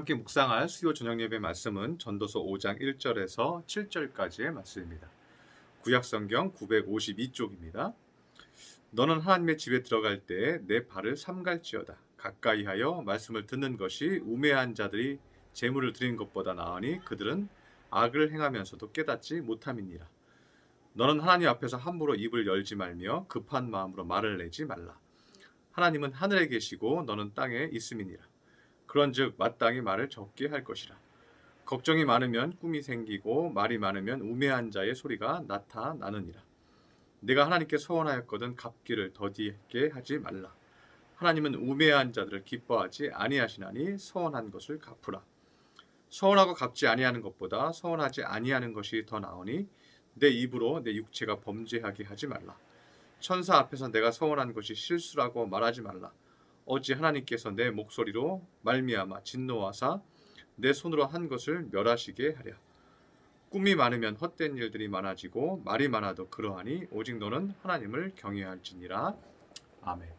함께 묵상할 수요 저녁 예배 말씀은 전도서 5장 1절에서 7절까지의 말씀입니다. 구약성경 952쪽입니다. 너는 하나님의 집에 들어갈 때 내 발을 삼갈지어다. 가까이 하여 말씀을 듣는 것이 우매한 자들이 재물을 드리는 것보다 나으니 그들은 악을 행하면서도 깨닫지 못함이니라. 너는 하나님 앞에서 함부로 입을 열지 말며 급한 마음으로 말을 내지 말라. 하나님은 하늘에 계시고 너는 땅에 있음이니라. 그런즉 마땅히 말을 적게 할 것이라. 걱정이 많으면 꿈이 생기고 말이 많으면 우매한 자의 소리가 나타나느니라. 내가 하나님께 소원하였거든 갚기를 더디게 하지 말라. 하나님은 우매한 자들을 기뻐하지 아니하시나니 서원한 것을 갚으라. 서원하고 갚지 아니하는 것보다 서원하지 아니하는 것이 더 나으니 내 입으로 내 육체가 범죄하게 하지 말라. 천사 앞에서 내가 서원한 것이 실수라고 말하지 말라. 어찌 하나님께서 내 목소리로 말미암아 진노하사 내 손으로 한 것을 멸하시게 하랴. 꿈이 많으면 헛된 일들이 많아지고 말이 많아도 그러하니 오직 너는 하나님을 경외할지니라. 아멘.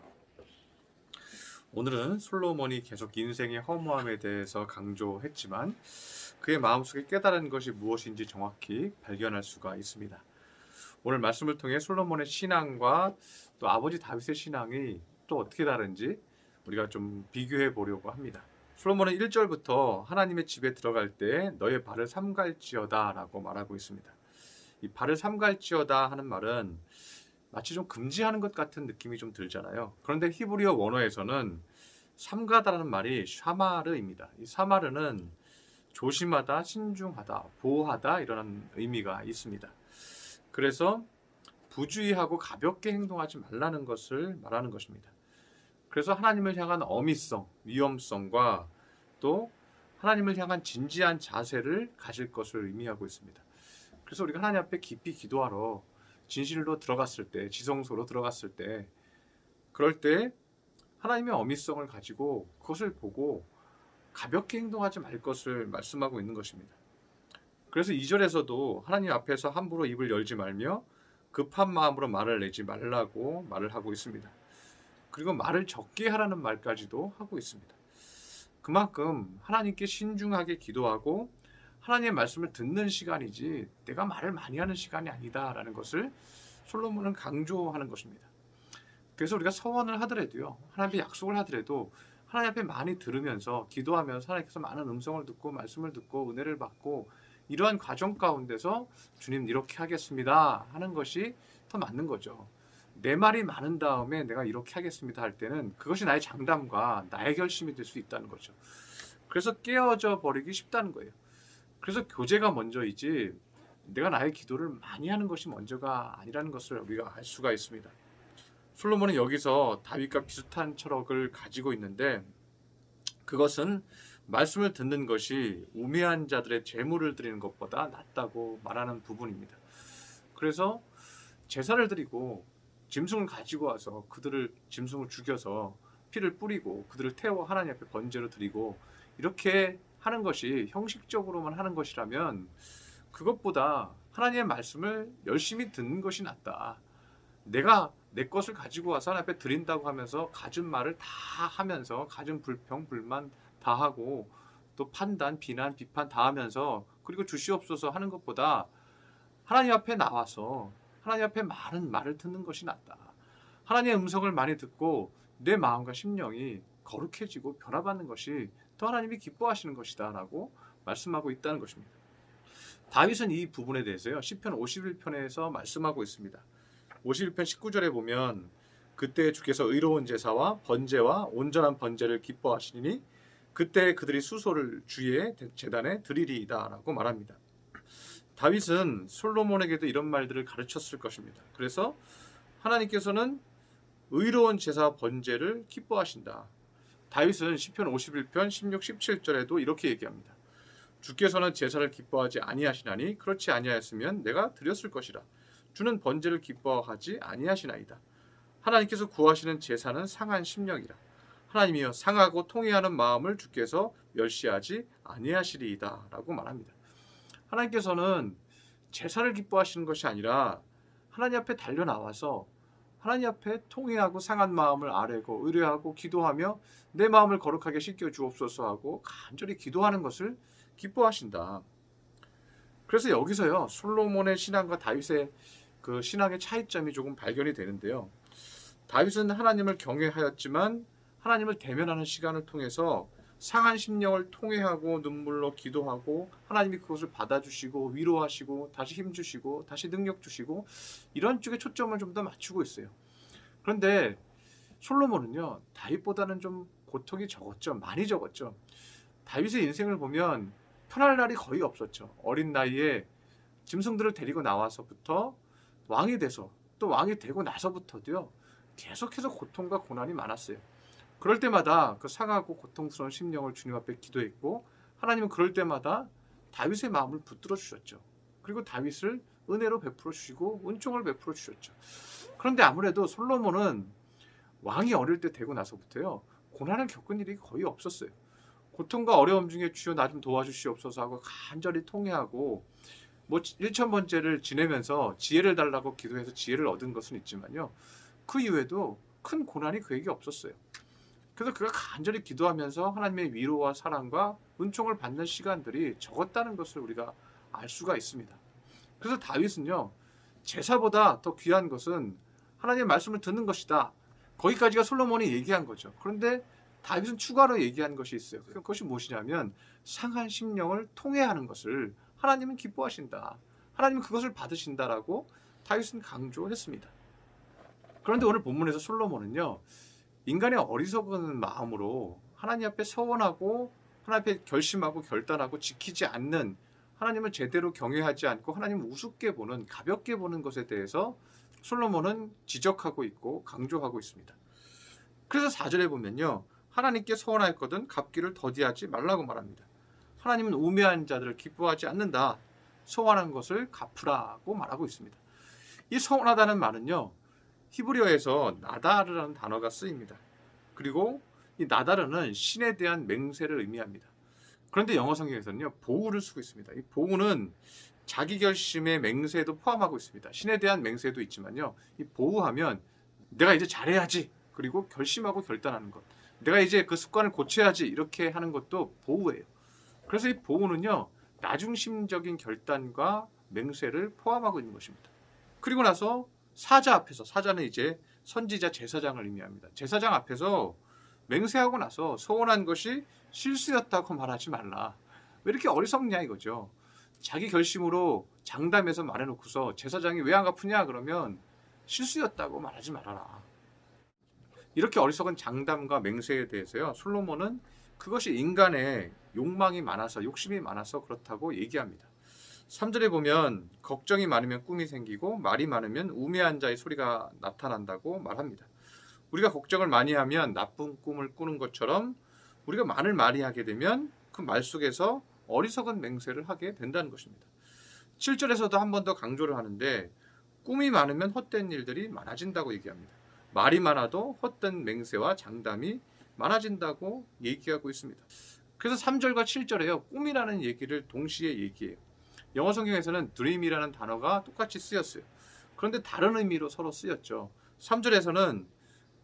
오늘은 솔로몬이 계속 인생의 허무함에 대해서 강조했지만 그의 마음속에 깨달은 것이 무엇인지 정확히 발견할 수가 있습니다. 오늘 말씀을 통해 솔로몬의 신앙과 또 아버지 다윗의 신앙이 또 어떻게 다른지 우리가 좀 비교해 보려고 합니다. 솔로몬은 1절부터 하나님의 집에 들어갈 때 너의 발을 삼갈지어다 라고 말하고 있습니다. 이 발을 삼갈지어다 하는 말은 마치 좀 금지하는 것 같은 느낌이 좀 들잖아요. 그런데 히브리어 원어에서는 삼가다라는 말이 샤마르입니다. 이 샤마르는 조심하다, 신중하다, 보호하다 이런 의미가 있습니다. 그래서 부주의하고 가볍게 행동하지 말라는 것을 말하는 것입니다. 그래서 하나님을 향한 어미성, 위험성과 또 하나님을 향한 진지한 자세를 가질 것을 의미하고 있습니다. 그래서 우리가 하나님 앞에 깊이 기도하러 진실로 들어갔을 때, 지성소로 들어갔을 때, 그럴 때 하나님의 어미성을 가지고 그것을 보고 가볍게 행동하지 말 것을 말씀하고 있는 것입니다. 그래서 2절에서도 하나님 앞에서 함부로 입을 열지 말며 급한 마음으로 말을 내지 말라고 말을 하고 있습니다. 그리고 말을 적게 하라는 말까지도 하고 있습니다. 그만큼 하나님께 신중하게 기도하고 하나님의 말씀을 듣는 시간이지 내가 말을 많이 하는 시간이 아니다라는 것을 솔로몬은 강조하는 것입니다. 그래서 우리가 서원을 하더라도요, 하나님께 약속을 하더라도 하나님 앞에 많이 들으면서 기도하면서 하나님께서 많은 음성을 듣고 말씀을 듣고 은혜를 받고 이러한 과정 가운데서 주님 이렇게 하겠습니다 하는 것이 더 맞는 거죠. 내 말이 많은 다음에 내가 이렇게 하겠습니다 할 때는 그것이 나의 장담과 나의 결심이 될 수 있다는 거죠. 그래서 깨어져 버리기 쉽다는 거예요. 그래서 교제가 먼저이지 내가 나의 기도를 많이 하는 것이 먼저가 아니라는 것을 우리가 알 수가 있습니다. 솔로몬은 여기서 다윗과 비슷한 철학을 가지고 있는데 그것은 말씀을 듣는 것이 우매한 자들의 재물을 드리는 것보다 낫다고 말하는 부분입니다. 그래서 제사를 드리고 짐승을 가지고 와서 그들을 짐승을 죽여서 피를 뿌리고 그들을 태워 하나님 앞에 번제로 드리고 이렇게 하는 것이 형식적으로만 하는 것이라면 그것보다 하나님의 말씀을 열심히 듣는 것이 낫다. 내가 내 것을 가지고 와서 하나님 앞에 드린다고 하면서 갖은 말을 다 하면서 갖은 불평, 불만 다 하고 또 판단, 비난, 비판 다 하면서 그리고 주시옵소서 하는 것보다 하나님 앞에 나와서 하나님 앞에 많은 말을 듣는 것이 낫다. 하나님의 음성을 많이 듣고 내 마음과 심령이 거룩해지고 변화받는 것이 또 하나님이 기뻐하시는 것이다 라고 말씀하고 있다는 것입니다. 다윗은 이 부분에 대해서요 시편 51편에서 말씀하고 있습니다. 51편 19절에 보면 그때 주께서 의로운 제사와 번제와 온전한 번제를 기뻐하시니 그때 그들이 수소를 주의 제단에 드리리이다 라고 말합니다. 다윗은 솔로몬에게도 이런 말들을 가르쳤을 것입니다. 그래서 하나님께서는 의로운 제사 번제를 기뻐하신다. 다윗은 시편 51편 16, 17절에도 이렇게 얘기합니다. 주께서는 제사를 기뻐하지 아니하시나니 그렇지 아니하였으면 내가 드렸을 것이라. 주는 번제를 기뻐하지 아니하시나이다. 하나님께서 구하시는 제사는 상한 심령이라. 하나님이여 상하고 통회하는 마음을 주께서 멸시하지 아니하시리이다 라고 말합니다. 하나님께서는 제사를 기뻐하시는 것이 아니라 하나님 앞에 달려나와서 하나님 앞에 통회하고 상한 마음을 아뢰고 의뢰하고 기도하며 내 마음을 거룩하게 씻겨 주옵소서 하고 간절히 기도하는 것을 기뻐하신다. 그래서 여기서요, 솔로몬의 신앙과 다윗의 그 신앙의 차이점이 조금 발견이 되는데요. 다윗은 하나님을 경외하였지만 하나님을 대면하는 시간을 통해서 상한 심령을 통회하고 눈물로 기도하고 하나님이 그것을 받아주시고 위로하시고 다시 힘주시고 다시 능력 주시고 이런 쪽에 초점을 좀 더 맞추고 있어요. 그런데 솔로몬은요, 다윗보다는 좀 고통이 적었죠. 많이 적었죠. 다윗의 인생을 보면 편할 날이 거의 없었죠. 어린 나이에 짐승들을 데리고 나와서부터 왕이 돼서 또 왕이 되고 나서부터도요, 계속해서 고통과 고난이 많았어요. 그럴 때마다 그 상하고 고통스러운 심령을 주님 앞에 기도했고 하나님은 그럴 때마다 다윗의 마음을 붙들어 주셨죠. 그리고 다윗을 은혜로 베풀어 주시고 은총을 베풀어 주셨죠. 그런데 아무래도 솔로몬은 왕이 어릴 때 되고 나서부터요, 고난을 겪은 일이 거의 없었어요. 고통과 어려움 중에 주여 나 좀 도와주시옵소서 하고 간절히 통회하고 뭐 1,000번째를 지내면서 지혜를 달라고 기도해서 지혜를 얻은 것은 있지만요, 그 이외에도 큰 고난이 그에게 없었어요. 그래서 그가 간절히 기도하면서 하나님의 위로와 사랑과 은총을 받는 시간들이 적었다는 것을 우리가 알 수가 있습니다. 그래서 다윗은요, 제사보다 더 귀한 것은 하나님의 말씀을 듣는 것이다. 거기까지가 솔로몬이 얘기한 거죠. 그런데 다윗은 추가로 얘기한 것이 있어요. 그것이 무엇이냐면 상한 심령을 통회하는 것을 하나님은 기뻐하신다. 하나님은 그것을 받으신다라고 다윗은 강조했습니다. 그런데 오늘 본문에서 솔로몬은요, 인간의 어리석은 마음으로 하나님 앞에 서원하고 하나님 앞에 결심하고 결단하고 지키지 않는, 하나님을 제대로 경외하지 않고 하나님을 우습게 보는, 가볍게 보는 것에 대해서 솔로몬은 지적하고 있고 강조하고 있습니다. 그래서 4절에 보면요, 하나님께 서원하였거든 갚기를 더디하지 말라고 말합니다. 하나님은 우매한 자들을 기뻐하지 않는다. 서원한 것을 갚으라고 말하고 있습니다. 이 서원하다는 말은요, 히브리어에서 나다르라는 단어가 쓰입니다. 그리고 이 나다르는 신에 대한 맹세를 의미합니다. 그런데 영어 성경에서는요, 보우를 쓰고 있습니다. 이 보우는 자기 결심의 맹세도 포함하고 있습니다. 신에 대한 맹세도 있지만요, 이 보우하면 내가 이제 잘해야지, 그리고 결심하고 결단하는 것, 내가 이제 그 습관을 고쳐야지, 이렇게 하는 것도 보우예요. 그래서 이 보우는요, 나중심적인 결단과 맹세를 포함하고 있는 것입니다. 그리고 나서 사자 앞에서, 사자는 이제 선지자 제사장을 의미합니다. 제사장 앞에서 맹세하고 나서 서원한 것이 실수였다고 말하지 말라. 왜 이렇게 어리석냐 이거죠. 자기 결심으로 장담해서 말해놓고서 제사장이 왜 안 갚으냐 그러면 실수였다고 말하지 말아라. 이렇게 어리석은 장담과 맹세에 대해서요, 솔로몬은 그것이 인간의 욕망이 많아서, 욕심이 많아서 그렇다고 얘기합니다. 3절에 보면 걱정이 많으면 꿈이 생기고 말이 많으면 우매한 자의 소리가 나타난다고 말합니다. 우리가 걱정을 많이 하면 나쁜 꿈을 꾸는 것처럼 우리가 말을 많이 하게 되면 그 말 속에서 어리석은 맹세를 하게 된다는 것입니다. 7절에서도 한 번 더 강조를 하는데 꿈이 많으면 헛된 일들이 많아진다고 얘기합니다. 말이 많아도 헛된 맹세와 장담이 많아진다고 얘기하고 있습니다. 그래서 3절과 7절에요, 꿈이라는 얘기를 동시에 얘기해요. 영어 성경에서는 dream이라는 단어가 똑같이 쓰였어요. 그런데 다른 의미로 서로 쓰였죠. 3절에서는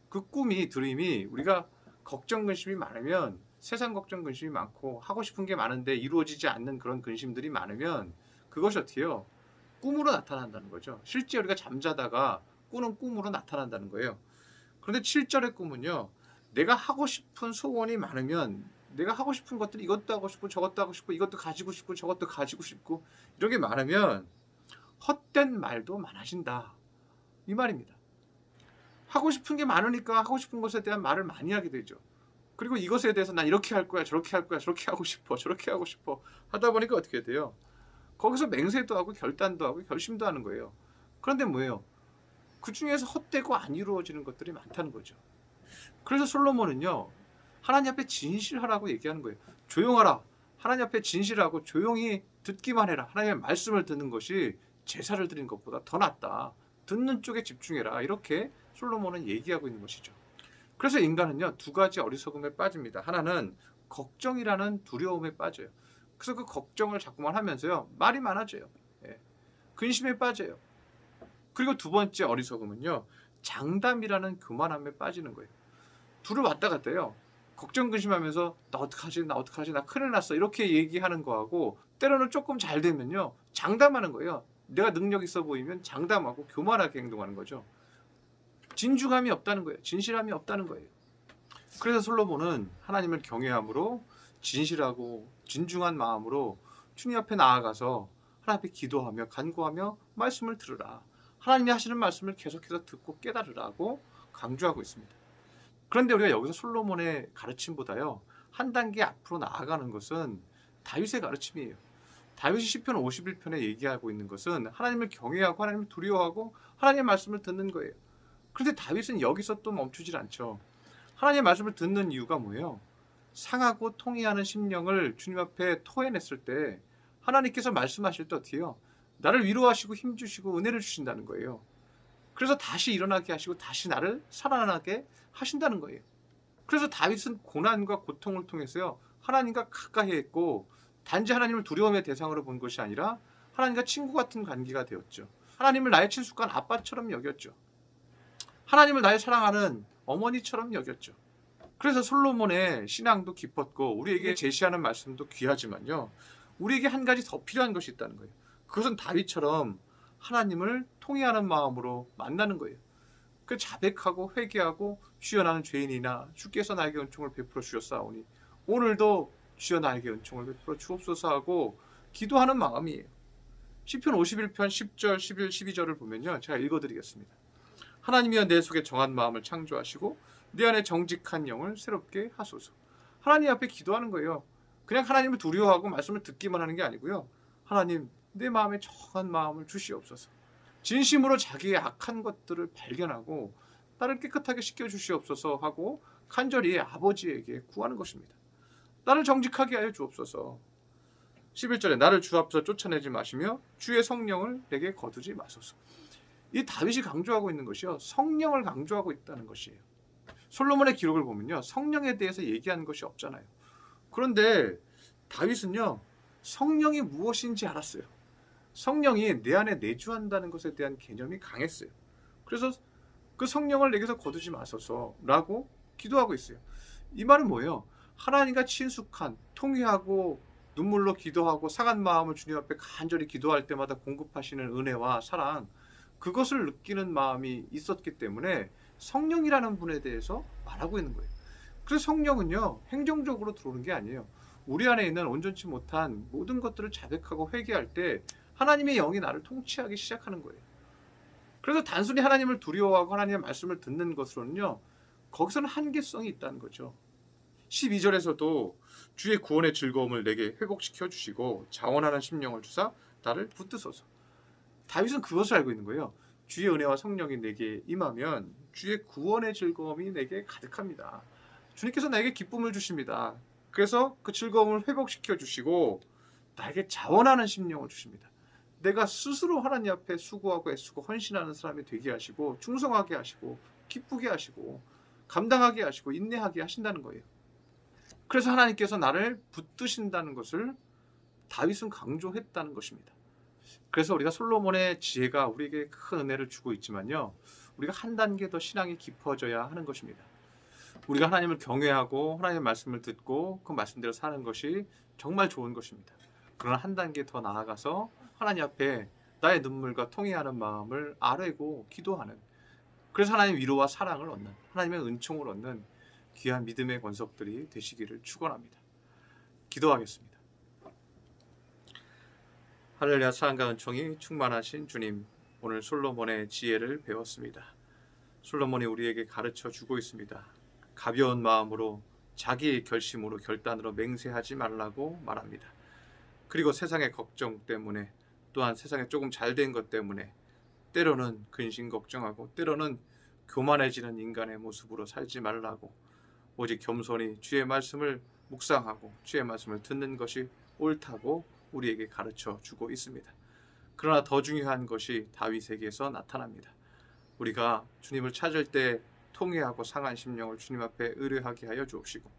그 꿈이, 드림이, 우리가 걱정 근심이 많으면, 세상 걱정 근심이 많고 하고 싶은 게 많은데 이루어지지 않는 그런 근심들이 많으면 그것이 어떻게 해요? 꿈으로 나타난다는 거죠. 실제 우리가 잠자다가 꾸는 꿈으로 나타난다는 거예요. 그런데 7절의 꿈은요, 내가 하고 싶은 소원이 많으면, 내가 하고 싶은 것들이 이것도 하고 싶고 저것도 하고 싶고 이것도 가지고 싶고 저것도 가지고 싶고 이런 게 많으면 헛된 말도 많아진다, 이 말입니다. 하고 싶은 게 많으니까 하고 싶은 것에 대한 말을 많이 하게 되죠. 그리고 이것에 대해서 난 이렇게 할 거야, 저렇게 할 거야, 저렇게 하고 싶어, 저렇게 하고 싶어 하다 보니까 어떻게 돼요? 거기서 맹세도 하고 결단도 하고 결심도 하는 거예요. 그런데 뭐예요? 그 중에서 헛되고 안 이루어지는 것들이 많다는 거죠. 그래서 솔로몬은요, 하나님 앞에 진실하라고 얘기하는 거예요. 조용하라. 하나님 앞에 진실하고 조용히 듣기만 해라. 하나님의 말씀을 듣는 것이 제사를 드리는 것보다 더 낫다. 듣는 쪽에 집중해라. 이렇게 솔로몬은 얘기하고 있는 것이죠. 그래서 인간은요, 두 가지 어리석음에 빠집니다. 하나는 걱정이라는 두려움에 빠져요. 그래서 그 걱정을 자꾸만 하면서요, 말이 많아져요. 근심에 빠져요. 그리고 두 번째 어리석음은요, 장담이라는 교만함에 빠지는 거예요. 둘을 왔다 갔다 해요. 걱정 근심하면서 나 어떡하지? 나 어떡하지? 나 큰일 났어. 이렇게 얘기하는 거하고 때로는 조금 잘 되면요. 장담하는 거예요. 내가 능력 있어 보이면 장담하고 교만하게 행동하는 거죠. 진중함이 없다는 거예요. 진실함이 없다는 거예요. 그래서 솔로몬은 하나님을 경외함으로 진실하고 진중한 마음으로 주님 앞에 나아가서 하나님 앞에 기도하며 간구하며 말씀을 들으라. 하나님이 하시는 말씀을 계속해서 듣고 깨달으라고 강조하고 있습니다. 그런데 우리가 여기서 솔로몬의 가르침보다요. 한 단계 앞으로 나아가는 것은 다윗의 가르침이에요. 다윗이 시편 51편에 얘기하고 있는 것은 하나님을 경외하고 하나님을 두려워하고 하나님의 말씀을 듣는 거예요. 그런데 다윗은 여기서 또 멈추질 않죠. 하나님의 말씀을 듣는 이유가 뭐예요? 상하고 통해하는 심령을 주님 앞에 토해냈을 때 하나님께서 말씀하실 때 어떻게 해요? 나를 위로하시고 힘주시고 은혜를 주신다는 거예요. 그래서 다시 일어나게 하시고 다시 나를 살아나게 하신다는 거예요. 그래서 다윗은 고난과 고통을 통해서요. 하나님과 가까이 했고 단지 하나님을 두려움의 대상으로 본 것이 아니라 하나님과 친구 같은 관계가 되었죠. 하나님을 나의 친숙한 아빠처럼 여겼죠. 하나님을 나의 사랑하는 어머니처럼 여겼죠. 그래서 솔로몬의 신앙도 깊었고 우리에게 제시하는 말씀도 귀하지만요. 우리에게 한 가지 더 필요한 것이 있다는 거예요. 그것은 다윗처럼 하나님을 통회하는 마음으로 만나는 거예요. 그 자백하고 회개하고 주여 나는 죄인이나 주께서 나에게 은총을 베풀어 주셨사오니 오늘도 주여 나에게 은총을 베풀어 주옵소서 하고 기도하는 마음이에요. 시편 51편 10절, 11, 12절을 보면요. 제가 읽어드리겠습니다. 하나님이여 내 속에 정한 마음을 창조하시고 내 안에 정직한 영을 새롭게 하소서. 하나님 앞에 기도하는 거예요. 그냥 하나님을 두려워하고 말씀을 듣기만 하는 게 아니고요. 하나님 내 마음에 정한 마음을 주시옵소서. 진심으로 자기의 악한 것들을 발견하고 나를 깨끗하게 씻겨주시옵소서 하고 간절히 아버지에게 구하는 것입니다. 나를 정직하게 하여 주옵소서. 11절에 나를 주 앞에서 쫓아내지 마시며 주의 성령을 내게 거두지 마소서. 이 다윗이 강조하고 있는 것이요. 성령을 강조하고 있다는 것이에요. 솔로몬의 기록을 보면요. 성령에 대해서 얘기하는 것이 없잖아요. 그런데 다윗은요. 성령이 무엇인지 알았어요. 성령이 내 안에 내주한다는 것에 대한 개념이 강했어요. 그래서 그 성령을 내게서 거두지 마소서라고 기도하고 있어요. 이 말은 뭐예요? 하나님과 친숙한, 통회하고 눈물로 기도하고 상한 마음을 주님 앞에 간절히 기도할 때마다 공급하시는 은혜와 사랑, 그것을 느끼는 마음이 있었기 때문에 성령이라는 분에 대해서 말하고 있는 거예요. 그래서 성령은요, 행정적으로 들어오는 게 아니에요. 우리 안에 있는 온전치 못한 모든 것들을 자백하고 회개할 때 하나님의 영이 나를 통치하기 시작하는 거예요. 그래서 단순히 하나님을 두려워하고 하나님의 말씀을 듣는 것으로는요. 거기서는 한계성이 있다는 거죠. 12절에서도 주의 구원의 즐거움을 내게 회복시켜 주시고 자원하는 심령을 주사 나를 붙드소서. 다윗은 그것을 알고 있는 거예요. 주의 은혜와 성령이 내게 임하면 주의 구원의 즐거움이 내게 가득합니다. 주님께서 나에게 기쁨을 주십니다. 그래서 그 즐거움을 회복시켜 주시고 나에게 자원하는 심령을 주십니다. 내가 스스로 하나님 앞에 수고하고 애쓰고 헌신하는 사람이 되게 하시고 충성하게 하시고 기쁘게 하시고 감당하게 하시고 인내하게 하신다는 거예요. 그래서 하나님께서 나를 붙드신다는 것을 다윗은 강조했다는 것입니다. 그래서 우리가 솔로몬의 지혜가 우리에게 큰 은혜를 주고 있지만요. 우리가 한 단계 더 신앙이 깊어져야 하는 것입니다. 우리가 하나님을 경외하고 하나님의 말씀을 듣고 그 말씀대로 사는 것이 정말 좋은 것입니다. 그러나 한 단계 더 나아가서 하나님 앞에 나의 눈물과 통회하는 마음을 아뢰고 기도하는, 그래서 하나님의 위로와 사랑을 얻는, 하나님의 은총을 얻는 귀한 믿음의 권속들이 되시기를 축원합니다. 기도하겠습니다. 할렐루야. 사랑과 은총이 충만하신 주님, 오늘 솔로몬의 지혜를 배웠습니다. 솔로몬이 우리에게 가르쳐 주고 있습니다. 가벼운 마음으로 자기의 결심으로 결단으로 맹세하지 말라고 말합니다. 그리고 세상의 걱정 때문에 또한 세상에 조금 잘된 것 때문에 때로는 근심 걱정하고 때로는 교만해지는 인간의 모습으로 살지 말라고 오직 겸손히 주의 말씀을 묵상하고 주의 말씀을 듣는 것이 옳다고 우리에게 가르쳐 주고 있습니다. 그러나 더 중요한 것이 다윗에게서 나타납니다. 우리가 주님을 찾을 때 통회하고 상한 심령을 주님 앞에 의뢰하게 하여 주옵시고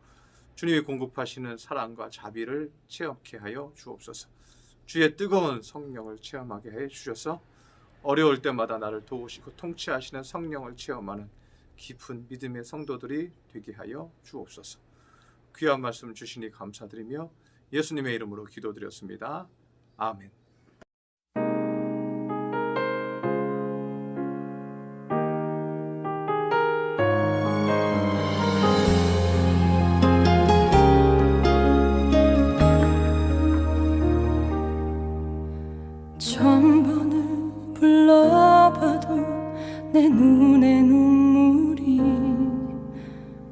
주님이 공급하시는 사랑과 자비를 체험케 하여 주옵소서. 주의 뜨거운 성령을 체험하게 해 주셔서 어려울 때마다 나를 도우시고 통치하시는 성령을 체험하는 깊은 믿음의 성도들이 되게 하여 주옵소서. 귀한 말씀 주시니 감사드리며 예수님의 이름으로 기도드렸습니다. 아멘. 천번을 불러봐도 내 눈에 눈물이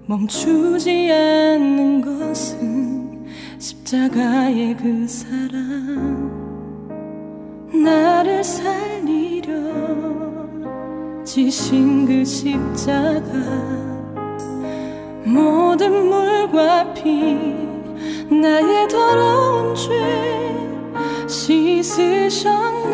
멈추지 않는 것은 십자가의 그 사랑, 나를 살리려 지신 그 십자가, 모든 물과 피 나의 더러운 죄 씻으셨네.